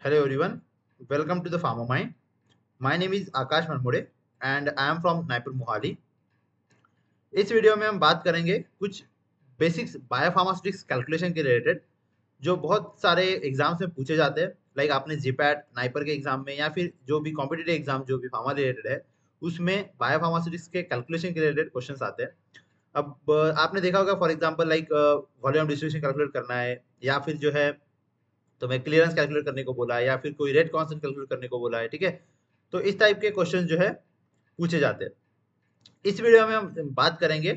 Hello everyone, welcome to the Farmer Mind. My name is Akash Manmode and I am from Naipur Mohali. इस video में हम बात करेंगे कुछ basics biopharmaceutics calculation के related जो बहुत सारे एग्जाम्स में पूछे जाते हैं। लाइक आपने जीपैट नाइपर के एग्जाम में या फिर जो भी कॉम्पिटिटिव एग्जाम जो भी फार्मा रिलेटेड है उसमें बायोफार्मास्यूटिक्स के कैलकुलेशन के रिलेटेड क्वेश्चन आते हैं। अब आपने देखा होगा for example like volume distribution calculate करना है या फिर जो है तो मैं क्लियरेंस कैलकुलेट करने को बोला है या फिर कोई रेट कांस्टेंट कैलकुलेट करने को बोला है। ठीक है, तो इस टाइप के क्वेश्चन जो है पूछे जाते हैं। इस वीडियो में हम बात करेंगे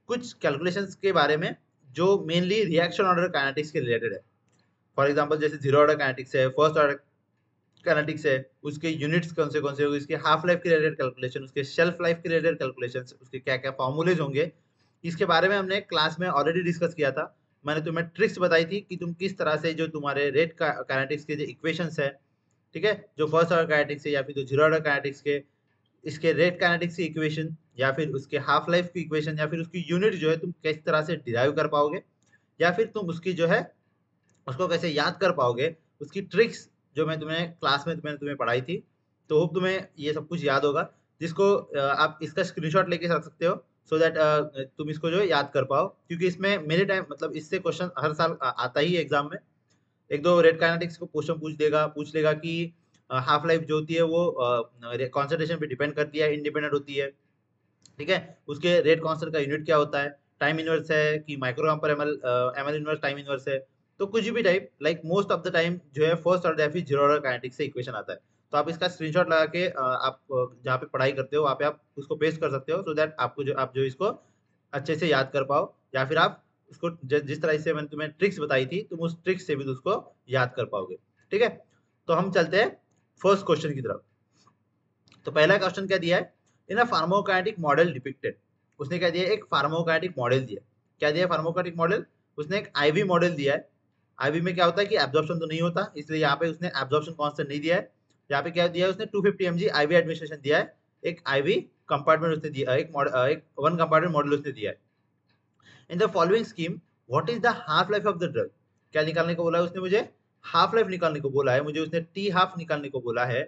कुछ कैलकुलेशंस के बारे में जो मेनली रिएक्शन ऑर्डर काइनेटिक्स के रिलेटेड है। फॉर एग्जांपल जैसे जीरो ऑर्डर काइनेटिक्स है, फर्स्ट ऑर्डर काइनेटिक्स है, उसके यूनिट्स कौन से होंगे, उसके हाफ लाइफ के रिलेटेड कैलकुलेशन, उसके शेल्फ लाइफ के रिलेटेड कैलकुलेशन, उसके क्या क्या फॉर्मूलेज होंगे, इसके बारे में हमने क्लास में ऑलरेडी डिस्कस किया था। मैंने तुम्हें ट्रिक्स बताई थी कि तुम किस तरह से जो तुम्हारे रेट काइनेटिक्स के जो इक्वेशंस है, ठीक है, जो फर्स्ट ऑर्डर काइनेटिक्स है या फिर जो जीरो ऑर्डर काइनेटिक्स के इसके रेट काइनेटिक्स की इक्वेशन या फिर उसके हाफ लाइफ की इक्वेशन या फिर उसकी यूनिट जो है तुम किस तरह से डिराइव कर पाओगे या फिर तुम उसकी जो है उसको कैसे याद कर पाओगे, उसकी ट्रिक्स जो मैं तुम्हें क्लास में तुम्हें पढ़ाई थी। तो होप तुम्हें ये सब कुछ याद होगा, जिसको आप इसका स्क्रीनशॉट लेके रख सकते हो सो दैट तुम इसको जो है याद कर पाओ, क्योंकि इसमें मेनी टाइम मतलब इससे क्वेश्चन हर साल आता ही है एग्जाम में। एक दो रेट काइनेटिक्स को क्वेश्चन पूछ लेगा कि हाफ लाइफ जो होती है वो कॉन्सेंट्रेशन पे डिपेंड करती है, इंडिपेंडेंट होती है। ठीक है, उसके रेट कांस्टेंट का यूनिट क्या होता है, टाइम इनवर्स है कि माइक्रोग्राम पर ML, ML inverse time inverse है। तो कुछ भी type like most of the time जो है फर्स्ट ऑर्डर या फिर जीरो ऑर्डर काइनेटिक्स से इक्वेशन आता है। तो आप इसका स्क्रीनशॉट लगा के आप जहाँ पे पढ़ाई करते हो वहाँ पे आप उसको पेस्ट कर सकते हो सो दैट आपको जो आप जो इसको अच्छे से याद कर पाओ, या फिर आप उसको जिस तरह से मैंने तुम्हें ट्रिक्स बताई थी तुम उस ट्रिक्स से भी उसको याद कर पाओगे। ठीक है, तो हम चलते हैं फर्स्ट क्वेश्चन की तरफ। तो पहला क्वेश्चन क्या दिया है, in a pharmacokinetic model depicted. उसने क्या दिया है, एक फार्माकोकाइनेटिक मॉडल दिया। क्या दिया है फार्माकोकाइनेटिक मॉडल, उसने एक आईवी मॉडल दिया है। आईवी में क्या होता है कि एब्जॉर्प्शन तो नहीं होता, इसलिए यहाँ पे उसने एब्जॉर्प्शन कांस्टेंट नहीं दिया है। यहाँ पे क्या दिया है उसने 250 mg आईवी एडमिनिस्ट्रेशन दिया है। एक आईवी कंपार्टमेंट उसने दिया, एक वन कंपार्टमेंट मॉडल उसने दिया है। इन the following scheme what is the half life of the drug. क्या निकालने को बोला है उसने मुझे, हाफ लाइफ निकालने को बोला है मुझे, उसने टी हाफ निकालने को बोला है,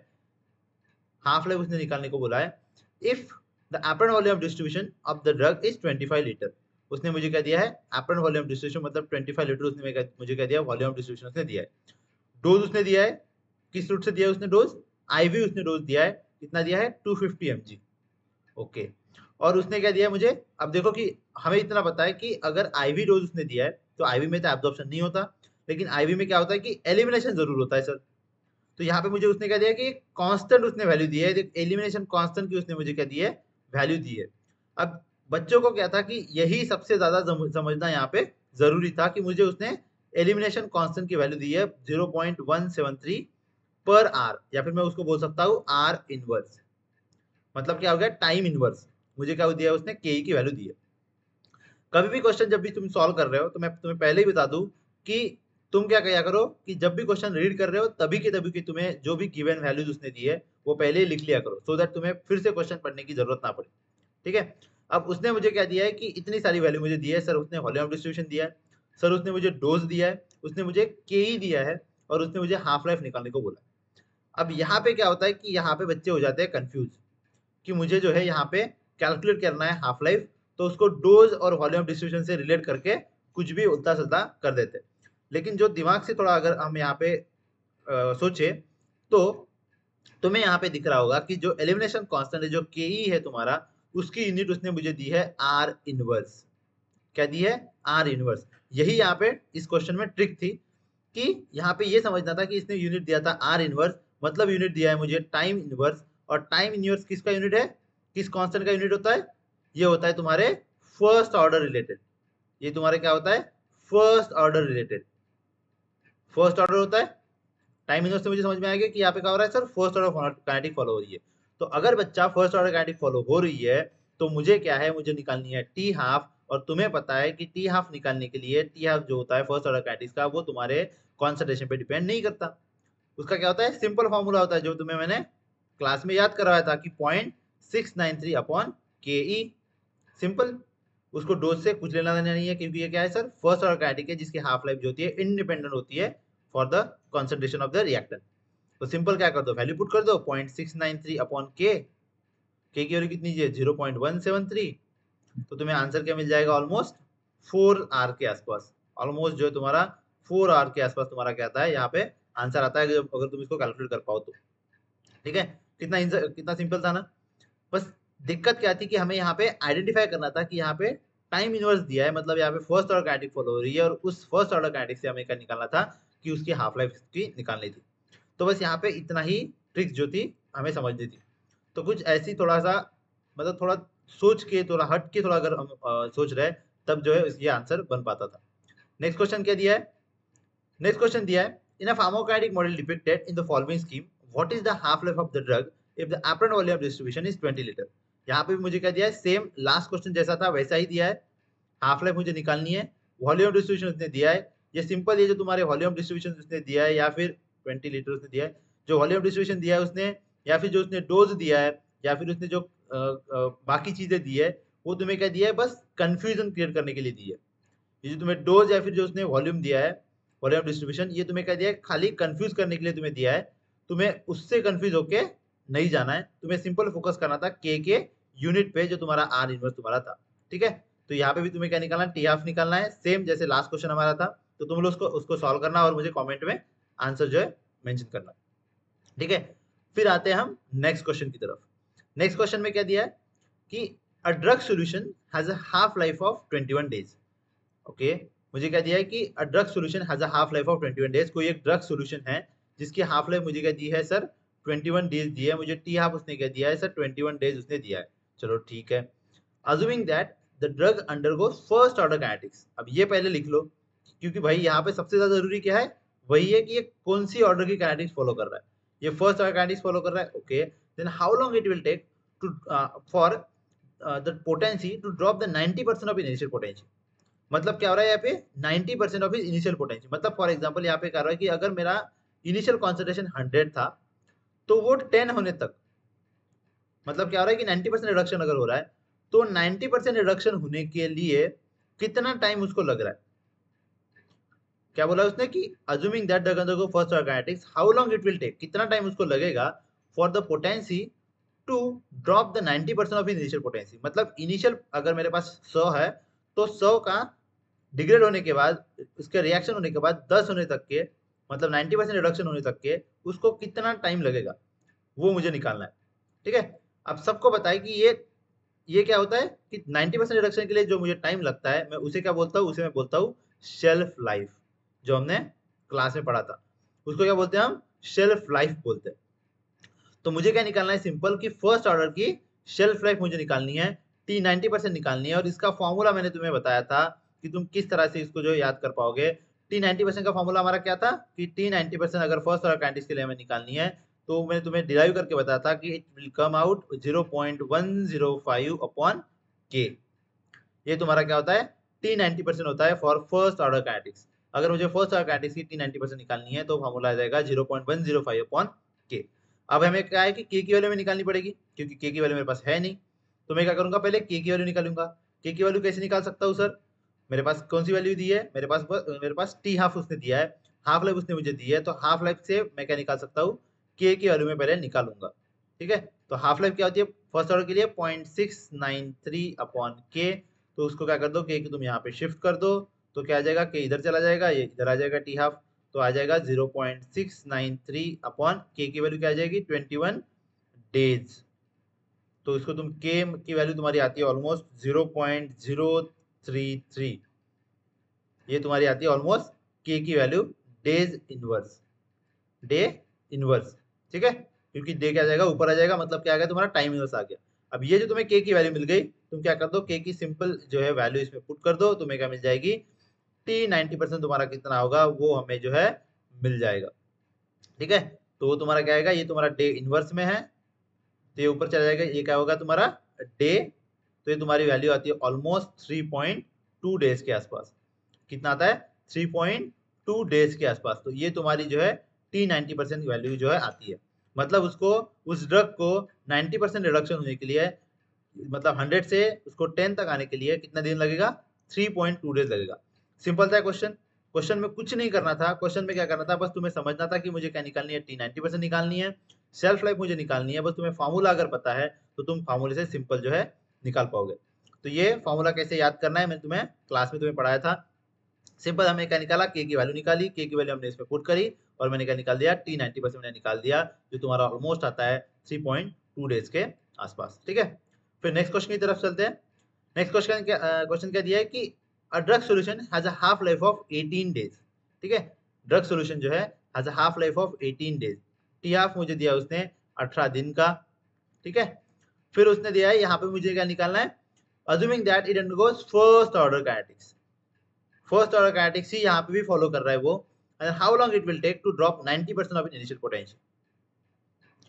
हाफ लाइफ उसने निकालने को बोला है। If the apparent volume distribution of the drug is 25 litre. उसने मुझे क्या दिया है, एपरेंट वॉल्यूम डिस्ट्रीब्यूशन मतलब 25 लीटर उसने मुझे क्या दिया, वॉल्यूम डिस्ट्रीब्यूशन उसने दिया है। डोज उसने दिया है, किस रूट से दिया है उसने डोज, आईवी उसने डोज दिया है, कितना दिया है 250 mg। ओके, और उसने क्या दिया है मुझे, अब देखो कि हमें इतना पता है कि अगर आईवी डोज उसने दिया है तो आईवी में तो एब्जॉर्प्शन नहीं होता, लेकिन आईवी में क्या होता है कि एलिमिनेशन जरूर होता है सर। तो यहाँ पे मुझे उसने क्या दिया कि कांस्टेंट उसने वैल्यू दी है, एलिमिनेशन कांस्टेंट की उसने मुझे क्या दी है, वैल्यू दी है। अब बच्चों को क्या था कि यही सबसे ज्यादा समझना यहाँ पे जरूरी था कि मुझे उसने एलिमिनेशन कांस्टेंट की वैल्यू दी है 0.173 पर आर, या फिर मैं उसको बोल सकता हूँ आर इनवर्स, मतलब क्या हो गया टाइम इनवर्स। मुझे क्या दिया है उसने, के की वैल्यू दी है। कभी भी क्वेश्चन जब भी तुम सॉल्व कर रहे हो तो मैं तुम्हें पहले ही बता दूं कि तुम क्या किया करो कि जब भी क्वेश्चन रीड कर रहे हो तभी के तुम्हें जो भी गिवन वैल्यूज उसने दी है वो पहले ही लिख लिया करो सो दैट तुम्हें फिर से क्वेश्चन पढ़ने की जरूरत ना पड़े। ठीक है, अब उसने मुझे क्या दिया है कि इतनी सारी वैल्यू मुझे दी है सर, उसने वॉल्यूम डिस्ट्रीब्यूशन दिया है सर, उसने मुझे डोज दिया है, उसने मुझे के दिया है, और उसने मुझे हाफ लाइफ निकालने को बोला है। अब यहाँ पे क्या होता है कि यहाँ पे बच्चे हो जाते हैं कंफ्यूज कि मुझे जो है यहाँ पे कैलकुलेट करना है हाफ लाइफ, तो उसको डोज और वॉल्यूम डिस्ट्रीब्यूशन से रिलेट करके कुछ भी उल्टा सुल्टा कर देते। लेकिन जो दिमाग से थोड़ा अगर हम यहाँ पे सोचे तो तुम्हें यहाँ पे दिख रहा होगा कि जो एलिमिनेशन कांस्टेंट है जो के है तुम्हारा, उसकी यूनिट उसने मुझे दी है आर इनवर्स। क्या दी है, आर इनवर्स। यही यहाँ पे इस क्वेश्चन में ट्रिक थी कि यहाँ पे ये समझना था कि इसने यूनिट दिया था आर इनवर्स, मतलब यूनिट दिया है मुझे टाइम इनवर्स। और टाइम इनवर्स किसका यूनिट है, किस कांस्टेंट का यूनिट होता है, ये होता है तुम्हारे फर्स्ट ऑर्डर रिलेटेड। ये तुम्हारे क्या होता है, first order related, first order होता है। टाइम इनवर्स से मुझे समझ में आएगा कि यहाँ पे क्या हो रहा है sir, first order kinetic follow हो रही है। तो अगर बच्चा फर्स्ट ऑर्डर काइनेटिक फॉलो हो रही है तो मुझे क्या है, मुझे निकालनी है टी हाफ। और तुम्हें पता है कि टी हाफ निकालने के लिए टी हाफ जो होता है फर्स्ट ऑर्डर काइनेटिक्स का वो तुम्हारे कॉन्सेंट्रेशन पे डिपेंड नहीं करता। उसका क्या होता है, सिंपल फॉर्मूला होता है जो तुम्हें मैंने क्लास में याद करवाया था कि 0.693 अपॉन के ई। सिंपल, उसको डोज से कुछ लेना देना नहीं है, क्योंकि ये क्या है सर, फर्स्ट ऑर्डर काइनेटिक है जिसकी हाफ लाइफ जो होती है इंडिपेंडेंट होती है for the concentration of the reactant. तो सिंपल क्या कर दो, वैल्यू पुट कर दो 0.693 अपॉन के की वैल्यू कितनी है 0.173, तो तुम्हें आंसर क्या मिल जाएगा, ऑलमोस्ट 4 आवर के आसपास, ऑलमोस्ट जो है तुम्हारा 4 आवर के आसपास तुम्हारा क्या आता है यहाँ पे आंसर आता है, अगर तुम इसको कैलकुलेट कर पाओ तो। ठीक है, कितना सिंपल था ना। बस दिक्कत क्या थी कि हमें यहाँ पे आइडेंटिफाई करना था कि यहाँ पे टाइम इनवर्स दिया है, मतलब यहाँ पे फर्स्ट ऑर्डर काइनेटिक फॉलो हो रही है, और उस फर्स्ट ऑर्डर काइनेटिक से हमें क्या निकालना था कि उसकी हाफ लाइफ की निकालनी थी। तो बस यहाँ पे इतना ही ट्रिक्स जो थी हमें समझनी थी। तो कुछ ऐसी थोड़ा सा मतलब थोड़ा सोच के, थोड़ा हट के, थोड़ा अगर हम सोच रहे तब जो है ये आंसर बन पाता था। नेक्स्ट क्वेश्चन क्या दिया है, नेक्स्ट क्वेश्चन दिया है, in a pharmacokinetic model depicted in the following scheme what is the half life of the drug if the apparent volume distribution is 20 litre. यहाँ पे भी मुझे क्या दिया है, सेम लास्ट क्वेश्चन जैसा था वैसा ही दिया है, हाफ लाइफ मुझे निकालनी है, वॉल्यूम डिस्ट्रीब्यूशन उसने दिया है, ये सिंपल, ये जो तुम्हारे वॉल्यूम डिस्ट्रीब्यूशन उसने दिया है या फिर 20 लीटर उसने दिया है, जो वॉल्यूम डिस्ट्रीब्यूशन दिया है उसने, या फिर जो उसने डोज दिया है, या फिर उसने जो बाकी चीजें दी है, वो तुम्हें क्या दिया है, बस कंफ्यूजन क्रिएट करने के लिए दी है। ये जो तुम्हें डोज या फिर जो उसने वॉल्यूम दिया है, वॉल्यूम डिस्ट्रीब्यूशन, ये तुम्हें क्या दिया है, खाली कंफ्यूज करने के लिए तुम्हें दिया है। तुम्हें उससे कंफ्यूज होके नहीं जाना है, तुम्हें सिंपल फोकस करना था के यूनिट पे, जो तुम्हारा आर इनवर्स तुम्हारा था। ठीक है, तो यहाँ पे भी तुम्हें क्या निकालना है, टी हाफ निकालना है, सेम जैसे लास्ट क्वेश्चन हमारा था। तो तुम लोग उसको सॉल्व करना और मुझे कमेंट में आंसर जो है मेंशन करना। ठीक है, फिर आते हैं हम नेक्स्ट क्वेश्चन की तरफ। नेक्स्ट क्वेश्चन में क्या दिया है कि अ drug solution has a half life of 21 days. Okay, मुझे क्या दिया है कि अ drug solution has a half life of 21 days. कोई एक ड्रग सॉल्यूशन है जिसकी हाफ लाइफ मुझे क्या दी है सर, 21 डेज दी है। मुझे टी हाफ उसने क्या दिया है सर, 21 डेज उसने दिया है। चलो ठीक है, assuming that the drug undergoes first order kinetics. अब ये पहले लिख लो, क्योंकि भाई यहाँ पे सबसे ज्यादा जरूरी क्या है, वही है कि ये कौन सी ऑर्डर की काइनेटिक्स फॉलो कर रहा है। ये फर्स्ट ऑर्डर काइनेटिक्स फॉलो कर रहा है। Okay, then how long it will take to for the potency to drop the 90% of initial potential. मतलब क्या हो रहा है यहाँ पे, 90% ऑफ इज इनिशियल पोटेंशियल। मतलब फॉर एग्जांपल यहाँ पे कह रहा है कि अगर मेरा इनिशियल कॉन्सेंट्रेशन 100 था, तो वो 10 होने तक, मतलब क्या हो रहा है कि 90% रिडक्शन अगर हो रहा है, तो 90% रिडक्शन होने के लिए कितना टाइम उसको लग रहा है। क्या बोला उसने कि अज्यूमिंग दैट द गन को first order kinetics, how long it will take, कितना टाइम उसको लगेगा for the potency to drop the 90% of initial potency. मतलब इनिशियल अगर मेरे पास 100 है, तो 100 का डिग्रेड होने के बाद, उसके रिएक्शन होने के बाद 10 होने तक के, मतलब 90% रिडक्शन होने तक के, उसको कितना टाइम लगेगा, वो मुझे निकालना है। ठीक है, अब सबको बताए कि ये क्या होता है कि 90% रिडक्शन के लिए जो मुझे टाइम लगता है, मैं उसे क्या बोलता हूँ, उसे मैं बोलता हूँ शेल्फ लाइफ। जो हमने क्लास में पढ़ा था, उसको क्या बोलते हैं हम, शेल्फ लाइफ बोलते हैं। तो मुझे क्या निकालना है, सिंपल कि फर्स्ट ऑर्डर की शेल्फ लाइफ मुझे निकालनी है, टी 90% निकालनी है। और इसका फॉर्मूला मैंने तुम्हें बताया था कि तुम किस तरह से इसको जो याद कर पाओगे। टी 90% का फॉर्मूला हमारा क्या था कि टी 90% अगर फर्स्ट ऑर्डर काइनेटिक्स के लिए हमें निकालनी है, तो मैंने तुम्हें डिराइव करके बताया था कि it will come out 0.105 upon के। ये तुम्हारा क्या होता है, टी 90% होता है फॉर फर्स्ट ऑर्डर काइनेटिक्स। अगर मुझे फर्स्ट ऑर्डर काइनेटिक्स की टी 90% निकालनी है, तो फॉर्मूला आ जाएगा 0.105 अपॉन के। अब हमें क्या है कि के की वैल्यू में निकालनी पड़ेगी, क्योंकि के की वैल्यू मेरे पास है नहीं। तो मैं क्या करूंगा, पहले के की वैल्यू निकालूंगा। के की वैल्यू कैसे निकाल सकता हूँ सर, मेरे पास कौन सी वैल्यू दी है, मेरे पास टी हाफ उसने दिया है, हाफ लाइफ उसने मुझे दी है, तो हाफ लाइफ से मैं क्या निकाल सकता हूँ, के की वैल्यू में पहले निकालूंगा। ठीक है, तो हाफ लाइफ क्या होती है फर्स्ट ऑर्डर के लिए, 0.693 अपॉन के। तो उसको क्या कर दो, के की तुम यहाँ पे शिफ्ट कर दो, तो क्या आ जाएगा, के इधर चला जाएगा, ये इधर आ जाएगा टी हाफ, तो आ जाएगा 0.693 अपॉन के की वैल्यू क्या आ जाएगी 21 डेज। तो इसको तुम के की वैल्यू तुम्हारी आती है ऑलमोस्ट 0.033, ये तुम्हारी आती है ऑलमोस्ट के की value days inverse, day inverse. ठीक है, क्योंकि डे क्या आ जाएगा ऊपर आ जाएगा, मतलब क्या आ गया तुम्हारा टाइम इनवर्स आ गया। अब ये जो तुम्हें के की वैल्यू मिल गई, तुम क्या कर दो, के की सिंपल जो है वैल्यू इसमें पुट कर दो, तुम्हें क्या मिल जाएगी, टी 90% तुम्हारा कितना होगा वो हमें जो है मिल जाएगा। ठीक है, तो वो तुम्हारा क्या आएगा, ये तुम्हारा डे इनवर्स में है, तो ये ऊपर चला जाएगा, ये क्या होगा तुम्हारा डे, तो ये तुम्हारी वैल्यू आती है ऑलमोस्ट 3.2 डेज के आसपास। कितना आता है, 3.2 डेज के आसपास। तो ये तुम्हारी जो है टी 90% वैल्यू जो है आती है। मतलब उसको, उस ड्रग को 90% रिडक्शन होने के लिए, मतलब 100 से उसको 10 तक आने के लिए कितना दिन लगेगा, 3.2 डेज लगेगा। सिंपल था क्वेश्चन, क्वेश्चन में कुछ नहीं करना था, क्वेश्चन में क्या करना था, बस तुम्हें समझना था कि मुझे क्या निकालनी है, T90% निकालनी है, सेल्फ लाइफ मुझे निकालनी है। बस तुम्हें फार्मूला अगर पता है तो तुम फार्मूले से सिंपल जो है निकाल पाओगे। तो ये फार्मूला कैसे याद करना है मैंने तुम्हें क्लास में तुम्हें पढ़ाया था। सिंपल हमने क्या निकाला, के की वैल्यू निकाली, के की वैल्यू हमने इसमें पुट करी और मैंने क्या निकाल दिया, T90% मैंने निकाल दिया, जो तुम्हारा ऑलमोस्ट आता है 3.2 डेज के आसपास। ठीक है, फिर नेक्स्ट क्वेश्चन की तरफ चलते हैं। नेक्स्ट क्वेश्चन क्या दिया है कि अ drug solution has a half life of 18 days. ठीक है, ड्रग सॉल्यूशन जो है has a half life of 18 days. T half मुझे दिया उसने 18 दिन का। ठीक है, फिर उसने दिया है यहाँ पे मुझे क्या निकालना है, assuming that it undergoes first order kinetics. First order kinetics ही यहाँ पे भी फॉलो कर रहा है वो। And how long it will take to drop 90% of initial potential.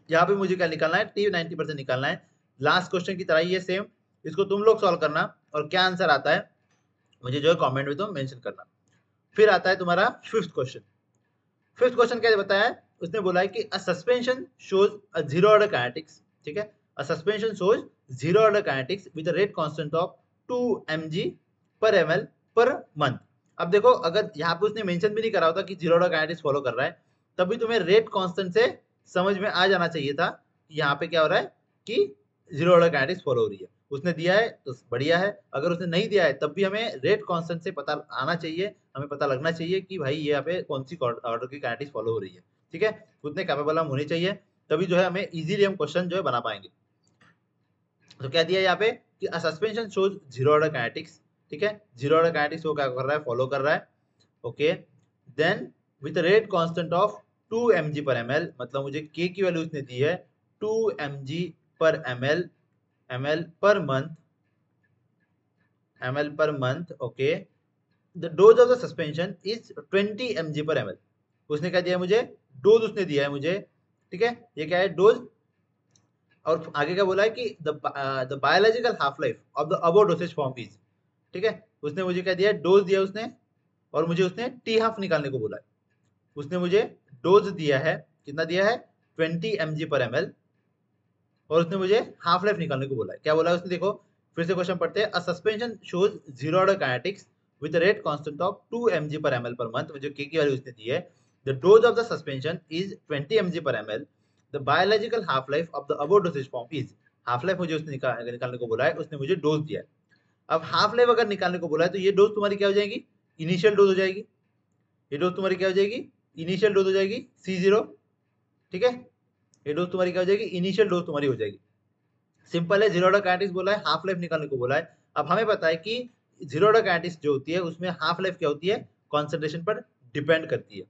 यहाँ पे मुझे क्या निकालना है, T90% निकालना है। लास्ट क्वेश्चन की तरह ही है सेम, इसको तुम लोग सॉल्व करना और क्या आंसर आता है मुझे जो है कमेंट में तुम मेंशन करना। फिर आता है तुम्हारा फिफ्थ क्वेश्चन। फिफ्थ क्वेश्चन क्या बताया है, उसने बोला है कि अ suspension shows a zero order kinetics. ठीक है, अ suspension shows zero order kinetics with a rate constant of 2 mg per ml per month. अब देखो, अगर यहाँ पे उसने मेंशन भी नहीं करा होता कि जीरो ऑर्डर काइनेटिक्स फॉलो कर रहा है, तब भी तुम्हें रेट कांस्टेंट से समझ में आ जाना चाहिए था कि यहाँ पे क्या हो रहा है कि जीरो ऑर्डर काइनेटिक्स फॉलो हो रही है। उसने दिया है तो बढ़िया है, अगर उसने नहीं दिया है तब भी हमें रेट कांस्टेंट से पता आना चाहिए, हमें पता लगना चाहिए कि भाई ये यहाँ पे कौन सी ऑर्डर की काइनेटिक्स फॉलो हो रही है। ठीक है, उतने कैपेबल हम होने चाहिए, तभी जो है हमें इजीली हम क्वेश्चन जो है बना पाएंगे। तो क्या दिया है यहाँ पे कि suspension shows zero order kinetics. ठीक है, जीरो ऑर्डर काइनेटिक्स वो क्या कर रहा है, फॉलो कर रहा है। Okay, then with rate constant of 2 mg per ml, मतलब मुझे k की वैल्यू उसने दी है 2 mg per ml per month. Okay, the dose of the suspension is 20 mg per ml। उसने क्या दिया है मुझे, डोज उसने दिया है मुझे। ठीक है, ये क्या है डोज, और आगे क्या बोला है कि the biological half life of the above dosage form is. ठीक है, उसने मुझे क्या दिया है, डोज दिया उसने, और मुझे उसने टी हाफ निकालने को बोला है। उसने मुझे डोज दिया है, कितना दिया है, 20 mg पर ml, और उसने मुझे हाफ लाइफ निकालने को बोला है। क्या बोला है उसने, देखो फिर से क्वेश्चन पढ़ते हैं। अ suspension shows zero order kinetics with rate constant of 2 mg per ml per month, मुझे के की वैल्यू उसने दी है। The dose of the suspension is 20 mg per ml। The biological half life of the above dosage form is. Half life मुझे उसने निकालने को बोला है, उसने मुझे डोज दिया है। अब हाफ लाइफ अगर निकालने को बोला है तो ये डोज तुम्हारी क्या हो जाएगी, इनिशियल डोज हो जाएगी। ये डोज तुम्हारी क्या हो जाएगी, इनिशियल डोज हो जाएगी C0। ठीक है, ये डोज तुम्हारी क्या हो जाएगी, इनिशियल डोज तुम्हारी हो जाएगी। सिंपल है, जीरो ऑर्डर काइनेटिक्स बोला है, हाफ लाइफ निकालने को बोला है। अब हमें पता है कि जीरो ऑर्डर काइनेटिक्स जो होती है उसमें हाफ लाइफ क्या होती है, कॉन्सेंट्रेशन पर डिपेंड करती है।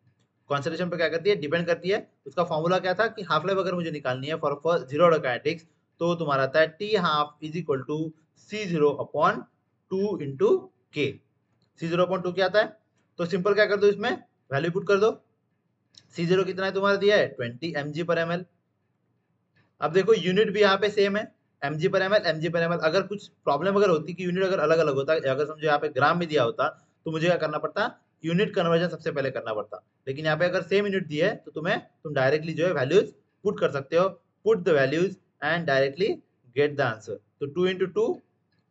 कॉन्सेंट्रेशन पर क्या करती है, डिपेंड करती है। उसका फॉर्मूला क्या था कि हाफ लाइफ अगर मुझे निकालनी है फॉर जीरो ऑर्डर काइनेटिक्स, तो तुम्हारा आता है T half is equal to C0 upon 2 into K. C0 upon 2 क्या आता है, तो सिंपल क्या कर दो, इसमें वैल्यू पुट कर दो। C0 कितना है तुम्हारा दिया है 20 mg पर ml। अब देखो यूनिट भी यहाँ पे सेम है, mg पर ml। अगर कुछ प्रॉब्लम अगर होती कि यूनिट अगर अलग अलग होता, अगर समझो यहाँ पे ग्राम में दिया होता, तो मुझे क्या करना पड़ता, यूनिट कन्वर्जन सबसे पहले करना पड़ता। लेकिन यहाँ पे अगर सेम यूनिट दी है तो तुम डायरेक्टली जो है वैल्यूज पुट कर सकते हो, put the values and directly get the answer. तो 2 इंटू 2,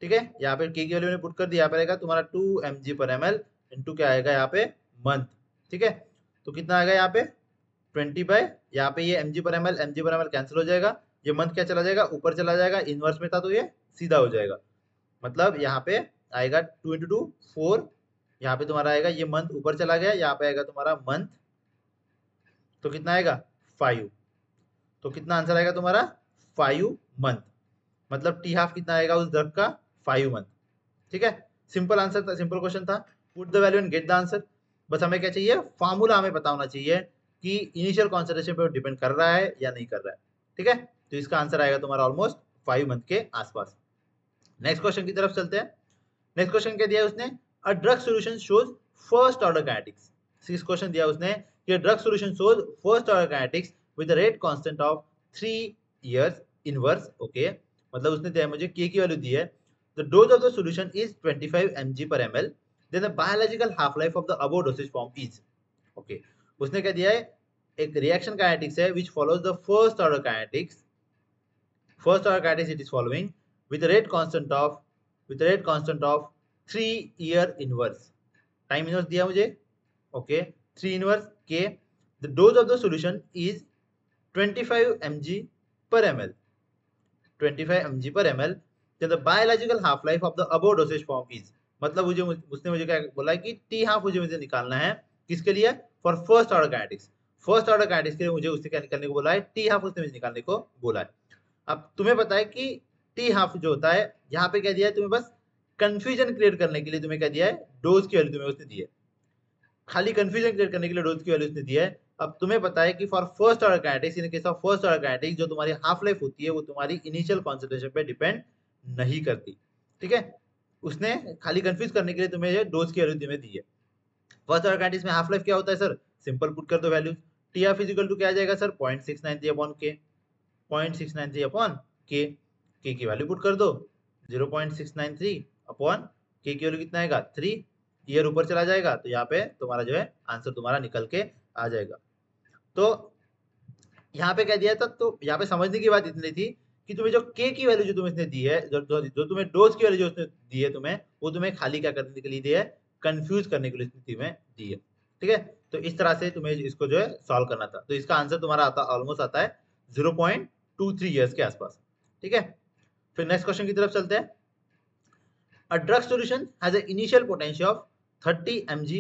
ठीक है, यहाँ पे के की वैल्यू ने पुट कर दी, यहाँ पे रहेगा तुम्हारा 2 mg पर ml इंटू क्या आएगा यहाँ पे मंथ। ठीक है, तो कितना आएगा यहाँ पे 20 बाय, यहाँ पे ये mg पर ml कैंसिल हो जाएगा, ये मंथ क्या चला जाएगा, ऊपर चला जाएगा, इनवर्स में था तो ये सीधा हो जाएगा। मतलब यहाँ पे आएगा 2 इंटू 2 4, यहाँ पे तुम्हारा आएगा ये मंथ ऊपर चला गया, यहाँ पे आएगा तुम्हारा मंथ, तो कितना आएगा 5। तो कितना आंसर आएगा तुम्हारा 5 मंथ। मतलब टी हाफ कितना आएगा उस ड्रग का, 5 मंथ। ठीक है, सिंपल आंसर था, सिंपल क्वेश्चन था, put the value and get the answer. बस हमें क्या चाहिए, फार्मूला हमें पता होना चाहिए कि इनिशियल कॉन्सेंट्रेशन पे डिपेंड कर रहा है या नहीं कर रहा है। ठीक है, तो इसका आंसर आएगा तुम्हारा ऑलमोस्ट 5 मंथ के आसपास। नेक्स्ट क्वेश्चन की तरफ चलते हैं। नेक्स्ट क्वेश्चन क्या दिया है उसने, a drug solution shows first order kinetics. Six question दिया उसने कि drug solution shows first order kinetics with rate constant of 3 years inverse. Okay, मतलब उसने दिया मुझे के की वैल्यू दी है। The dose of the solution is 25 mg per ml, then the biological half life of the above dosage form is. Okay, उसने क्या दिया है, एक रिएक्शन काइनेटिक्स है which follows the first order kinetics. First order kinetics it is following with rate constant of 3 year inverse। Time inverse दिया मुझे, okay, 3 inverse K. The dose of the solution is 25 mg per ml. 25 mg per ml. Then the biological half life of the above dosage form is, मतलब उसने मुझे क्या बोला है कि T half मुझे निकालना है किसके लिए, for first order kinetics. First order kinetics के लिए मुझे उससे क्या निकालने को बोला है, टी हाफ उसने मुझे निकालने को बोला है। अब तुम्हें पता है कि टी हाफ जो होता है, यहाँ पे क्या दिया है तुम्हें, बस कंफ्यूजन क्रिएट करने के लिए तुम्हें क्या दिया है, डोज की वैल्यू तुम्हें उसने दी है, खाली कंफ्यूजन क्रिएट करने के लिए डोज की वैल्यू उसने दी है। अब तुम्हें पता है कि for first order kinetics, in case of first order kinetics, जो तुम्हारी हाफ लाइफ होती है वो तुम्हारी इनिशियल कॉन्सेंट्रेशन पे डिपेंड नहीं करती, ठीक है। उसने खाली कंफ्यूज करने के लिए तुम्हें डोज की वैल्यू तुम्हें दी है। फर्स्ट ऑर्डर काइनेटिक्स में हाफ लाइफ क्या होता है सर, सिंपल पुट कर दो values, T half equal to क्या आ जाएगा सर, 0.693 अपॉन के, 0.693 अपॉन के की वैल्यू पुट कर दो, 0.693 अपॉन के की वैल्यू कितना आएगा 3, ईयर ऊपर चला जाएगा तो यहाँ पे तुम्हारा जो है आंसर तुम्हारा निकल के आ जाएगा। तो यहाँ पे क्या दिया था, तो यहाँ पे समझने की बात इतनी थी कि तुम्हें जो के की वैल्यू जो तुम्हें इसने दी है, जो तुम्हें डोज की वैल्यू जो उसने दी है तुम्हें, वो तुम्हें खाली क्या करने के लिए दी है, कंफ्यूज करने के लिए तुम्हें दी है, ठीक है। तो इस तरह से तुम्हें इसको जो है सॉल्व करना था। तो इसका आंसर तुम्हारा आता ऑलमोस्ट आता है 0.23 ईयर्स के आसपास, ठीक है। फिर नेक्स्ट क्वेश्चन की तरफ चलते हैं। A drug solution has an initial potential of 30 mg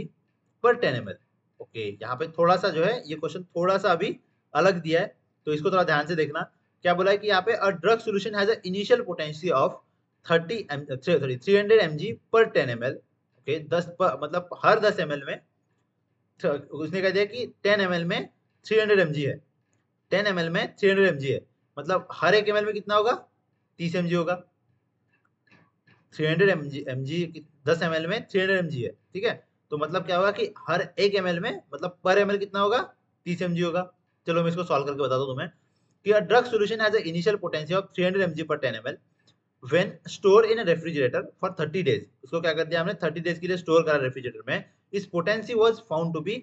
per 10 ml. Okay, यहाँ पे थोड़ा सा जो है ये क्वेश्चन थोड़ा सा अभी अलग दिया है, तो इसको थोड़ा ध्यान से देखना। क्या बोला है कि यहाँ पे अ drug solution has a initial potential of 300 mg पर 10 ml। ओके, 10 मतलब हर 10 ml में, उसने कह दिया कि 10 ml में 300 mg है, 10 ml में 300 mg है, मतलब हर एक ml में कितना होगा, 30 mg होगा। 300 mg 10 ml में 300 mg है, ठीक है। तो मतलब क्या होगा कि हर एक ml में, मतलब पर ml कितना होगा, 30 mg होगा। चलो मैं इसको सॉल्व करके बता दूं तुम्हें कि अ drug solution has a initial potential of 300 mg पर 10 ml when store in a refrigerator for 30 days. उसको क्या कर दिया हमने, 30 डेज के लिए स्टोर करा रेफ्रिजरेटर में। इस potency was found to be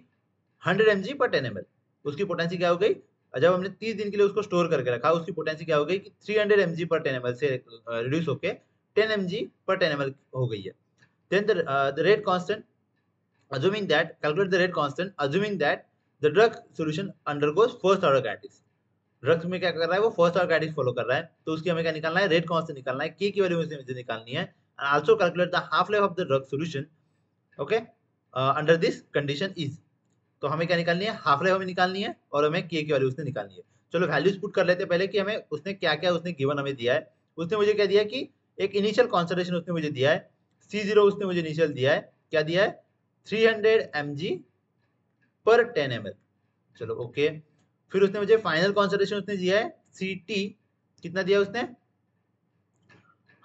100 mg पर 10 ml। उसकी पोटेंसी क्या हो गई, जब हमने 30 दिन के लिए उसको स्टोर करके रखा, उसकी पोटेंसी क्या हो गई कि 300 mg पर 10 ml से रिड्यूस होके 10 mg per 10 ml हो गई है। Then the rate constant, assuming that, calculate the rate constant assuming that the drug solution undergoes first order kinetics। Drugs में क्या कर रहा है वो, फर्स्ट ऑर्डर काइनेटिक्स फॉलो कर रहा है, तो उसकी हमें क्या निकालना है, रेट कांस्टेंट निकालना है, के की वैल्यू मुझे निकालनी है। And also calculate the half life of the drug solution, okay, under this condition is. तो हमें क्या निकालनी है, हाफ लाइफ हमें निकालनी है और हमें के की वैल्यू उसने निकालनी है। चलो वैल्यूज पुट कर लेते हैं पहले कि हमें उसने क्या क्या उसने गिवन हमें दिया है। उसने मुझे क्या दिया कि एक इनिशियल कॉन्सेंट्रेशन उसने मुझे दिया है, C0 उसने मुझे इनिशियल दिया है, क्या दिया है, 300 mg पर 10 ml। चलो ओके, फिर उसने मुझे फाइनल कॉन्सेंट्रेशन उसने दिया है CT, कितना दिया उसने,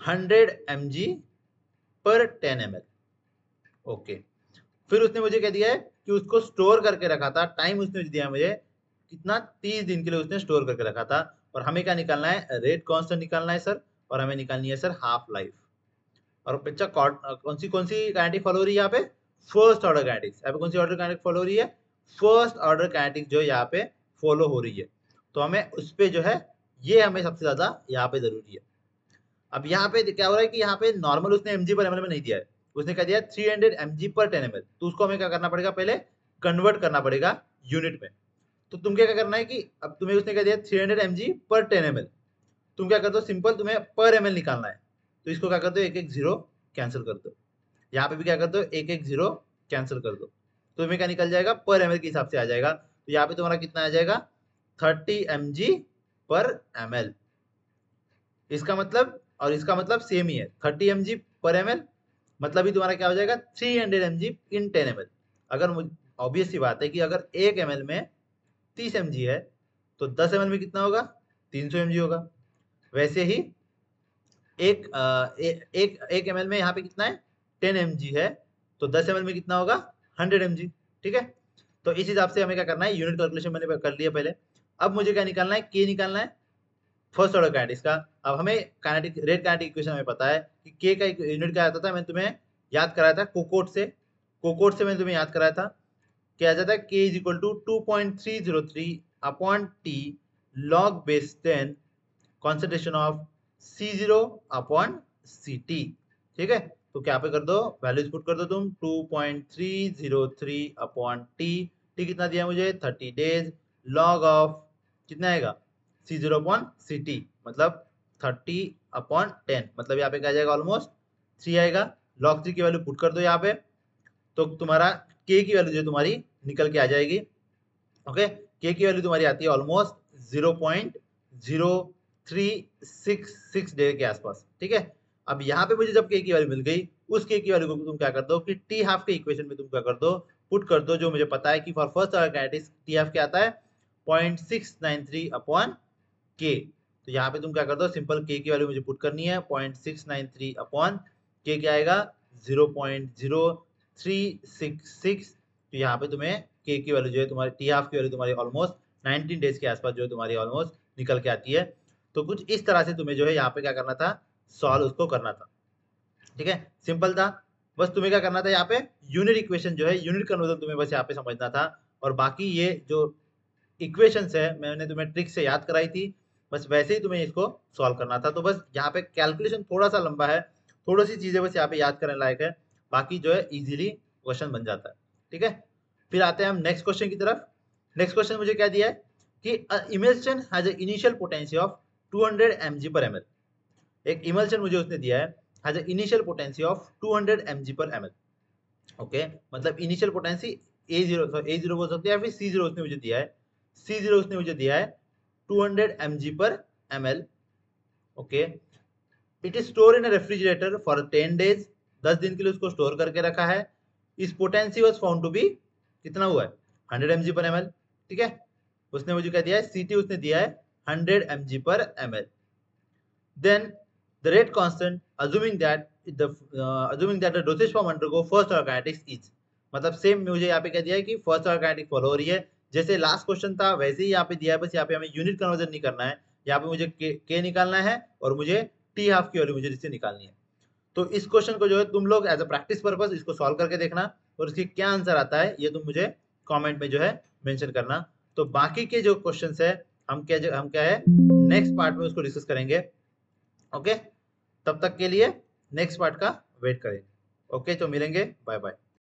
100 mg पर 10 ml। ओके, फिर उसने मुझे क्या दिया है कि उसको स्टोर करके रखा था, टाइम उसने दिया मुझे कितना, 30 दिन के लिए उसने स्टोर करके रखा था। और हमें क्या निकालना है, रेट कांस्टेंट निकालना है सर, और हमें निकालनी है सर हाफ लाइफ। और बच्चा कौन सी काइनेटिक फॉलो हो रही है यहाँ पे, फर्स्ट ऑर्डर काइनेटिक्स। यहाँ पे कौन सी ऑर्डर काइनेटिक फॉलो हो रही है, फर्स्ट ऑर्डर काइनेटिक्स जो यहाँ पे फॉलो हो रही है। तो हमें उस पे जो है, ये हमें सबसे ज्यादा यहाँ पे जरूरी है। अब यहाँ पे क्या हो रहा है कि यहाँ पे नॉर्मल उसने mg पर ml में नहीं दिया है, उसने क्या दिया 300 mg पर 10 ml। तो उसको हमें क्या करना पड़ेगा, पहले कन्वर्ट करना पड़ेगा यूनिट में। तो तुम क्या करना है कि अब तुम्हें उसने क्या दिया 300 mg पर 10 ml, तुम क्या कर दो, सिंपल तुम्हें पर ml निकालना है, तो इसको क्या कर दो, एक एक जीरो कैंसिल कर दो। यहाँ पे भी क्या कर दो, एक एक जीरो कैंसिल कर दो, तो तुम्हें क्या निकल जाएगा, पर ml के हिसाब से आ जाएगा। तो यहाँ पे तुम्हारा कितना आ जाएगा, 30 mg पर ml। इसका मतलब और इसका मतलब सेम ही है, 30 mg पर ml, मतलब ही तुम्हारा क्या हो जाएगा, 300 mg इन 10 ml। अगर ऑब्वियस सी बात है कि अगर 1 ml में 30 mg है, तो 10 ml में कितना होगा, 300 mg होगा। वैसे ही एक ml में यहाँ पे कितना है, 10 mg है, तो 10 ml में कितना होगा, 100 mg, ठीक है। तो इस हिसाब से हमें क्या करना है, यूनिट कैलकुलेशन मैंने कर लिया पहले। अब मुझे क्या निकालना है, के निकालना है फर्स्ट ऑर्डर काइनेटिक्स का। अब हमें काइनेटिक रेट काइनेटिक इक्वेशन हमें पता है कि के का यूनिट क्या आता था, मैंने तुम्हें याद कराया था कोकोट से मैंने तुम्हें याद कराया था, क्या आ जाता है, K is equal to 2.303 upon T log base 10 concentration of C0 upon CT, ठीक है। तो क्या पे कर दो, वैल्यूज पुट कर दो तुम 2.303 अपॉन टी। टी कितना दिया मुझे 30 डेज, लॉग ऑफ कितना आएगा C0 अपॉन CT, मतलब 30 अपॉन 10, मतलब यहाँ पे क्या जाएगा ऑलमोस्ट 3 आएगा। लॉग 3 की वैल्यू पुट कर दो यहाँ पे, तो तुम्हारा k की वैल्यू जो तुम्हारी निकल के आ जाएगी। ओके, k की वैल्यू तुम्हारी आती है ऑलमोस्ट 0.0366 डे के आसपास। ठीक है, अब यहाँ पे मुझे जब k की वैल्यू मिल गई, उस k की वैल्यू को तुम क्या कर दो कि टी हाफ के इक्वेशन में तुम क्या कर दो, पुट कर दो, जो मुझे पता है कि for first order kinetics T half क्या आता है 0.693 अपॉन k। तो यहाँ पे तुम क्या कर दो, सिंपल k की वैल्यू मुझे पुट करनी है 0.693 अपॉन k, क्या आएगा 0.0366। तो यहाँ पे तुम्हें k की वैल्यू जो है तुम्हारी टी हाफ की वैल्यू तुम्हारी ऑलमोस्ट 19 डेज के आसपास जो है तुम्हारी ऑलमोस्ट निकल के आती है। तो कुछ इस तरह से तुम्हें जो है यहाँ पे क्या करना था, सॉल्व उसको करना था। ठीक है, सिंपल था, बस तुम्हें क्या करना था यहाँ पे यूनिट इक्वेशन जो है, यूनिट कन्वर्जन तुम्हें बस यहाँ पे समझना था। और बाकी ये जो इक्वेशंस है मैंने तुम्हें ट्रिक से याद कराई थी, बस वैसे ही तुम्हें इसको सॉल्व करना था। तो बस यहाँ पे कैलकुलेशन थोड़ा सा लंबा है, थोड़ी सी चीजें बस यहाँ पे याद करने लायक है, बाकी जो है इजीली क्वेश्चन बन जाता है। ठीक है, फिर आते हैं हम नेक्स्ट क्वेश्चन की तरफ। नेक्स्ट क्वेश्चन मुझे क्या दिया है कि emulsion has a initial potency of 200 mg/ml। एक इमल्शन मुझे उसने दिया है has a initial potency of 200 mg/ml। Okay, मतलब इनिशियल पोटेंसी A0 बोल सकते हैं, या फिर C0 उसने मुझे दिया है, C0 उसने मुझे दिया है 200 mg/ml। Okay, it is store in refrigerator for 10 days, 10 दिन के लिए उसको स्टोर करके रखा है। इस potency was found to be कितना हुआ है 100 mg/ml। ठीक है, उसने मुझे क्या दिया है, CT उसने दिया है 100 mg/ml। Then the rate constant assuming that the dosage form undergo first order kinetics is, मतलब सेम मुझे यहाँ पे क्या दिया है कि फर्स्ट ऑर्डर काइनेटिक्स फॉलो हो रही है, जैसे लास्ट क्वेश्चन था वैसे ही यहाँ पे दिया है, बस यहाँ पे हमें यूनिट कन्वर्जन नहीं करना है, यहाँ पे मुझे के निकालना है और मुझे टी हाफ की वैल्यू मुझे इससे निकालनी है। तो इस क्वेश्चन को जो है तुम लोग एज अ प्रैक्टिस पर्पस इसको सॉल्व करके देखना, और इसकी क्या आंसर आता है ये तुम मुझे कमेंट में जो है मेंशन करना। तो बाकी के जो क्वेश्चंस है हम क्या है नेक्स्ट पार्ट में उसको डिस्कस करेंगे। ओके, तब तक के लिए नेक्स्ट पार्ट का वेट करें। ओके, तो मिलेंगे, बाय बाय।